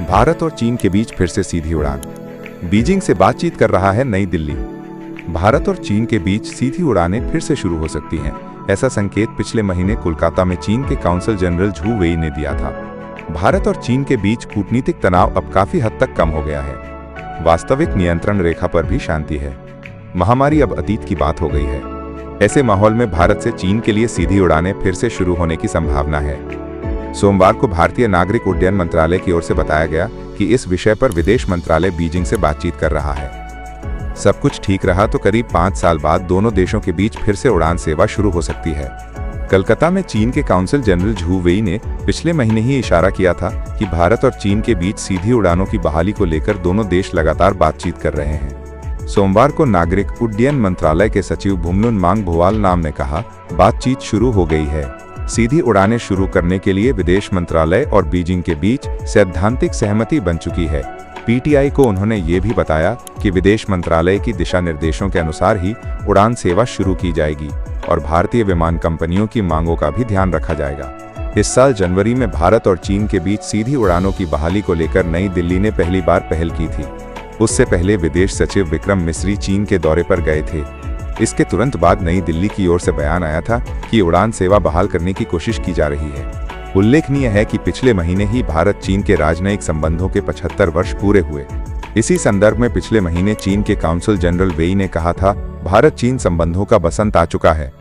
भारत और चीन के बीच फिर से सीधी उड़ान। बीजिंग से बातचीत कर रहा है नई दिल्ली। भारत और चीन के बीच सीधी उड़ानें फिर से शुरू हो सकती हैं, ऐसा संकेत पिछले महीने कोलकाता में चीन के काउंसल जनरल झू वेई ने दिया था। भारत और चीन के बीच कूटनीतिक तनाव अब काफी हद तक कम हो गया है। वास्तविक नियंत्रण रेखा पर भी शांति है। महामारी अब अतीत की बात हो गई है। ऐसे माहौल में भारत से चीन के लिए सीधी उड़ानें फिर से शुरू होने की संभावना है। सोमवार को भारतीय नागरिक उड्डयन मंत्रालय की ओर से बताया गया कि इस विषय पर विदेश मंत्रालय बीजिंग से बातचीत कर रहा है। सब कुछ ठीक रहा तो करीब 5 साल बाद दोनों देशों के बीच फिर से उड़ान सेवा शुरू हो सकती है। कलकत्ता में चीन के काउंसिल जनरल झू वेई ने पिछले महीने ही इशारा किया था कि भारत और चीन के बीच सीधी उड़ानों की बहाली को लेकर दोनों देश लगातार बातचीत कर रहे हैं। सोमवार को नागरिक उड्डयन मंत्रालय के सचिव भुमनुन भुवाल नाम ने कहा, बातचीत शुरू हो गई है। सीधी उड़ानें शुरू करने के लिए विदेश मंत्रालय और बीजिंग के बीच सैद्धांतिक सहमति बन चुकी है। पीटीआई को उन्होंने ये भी बताया कि विदेश मंत्रालय की दिशा निर्देशों के अनुसार ही उड़ान सेवा शुरू की जाएगी और भारतीय विमान कंपनियों की मांगों का भी ध्यान रखा जाएगा। इस साल जनवरी में भारत और चीन के बीच सीधी उड़ानों की बहाली को लेकर नई दिल्ली ने पहली बार पहल की थी। उससे पहले विदेश सचिव विक्रम मिस्री चीन के दौरे पर गए थे। इसके तुरंत बाद नई दिल्ली की ओर से बयान आया था कि उड़ान सेवा बहाल करने की कोशिश की जा रही है। उल्लेखनीय है कि पिछले महीने ही भारत चीन के राजनयिक संबंधों के 75 वर्ष पूरे हुए। इसी संदर्भ में पिछले महीने चीन के काउंसिल जनरल वेई ने कहा था, भारत चीन संबंधों का बसंत आ चुका है।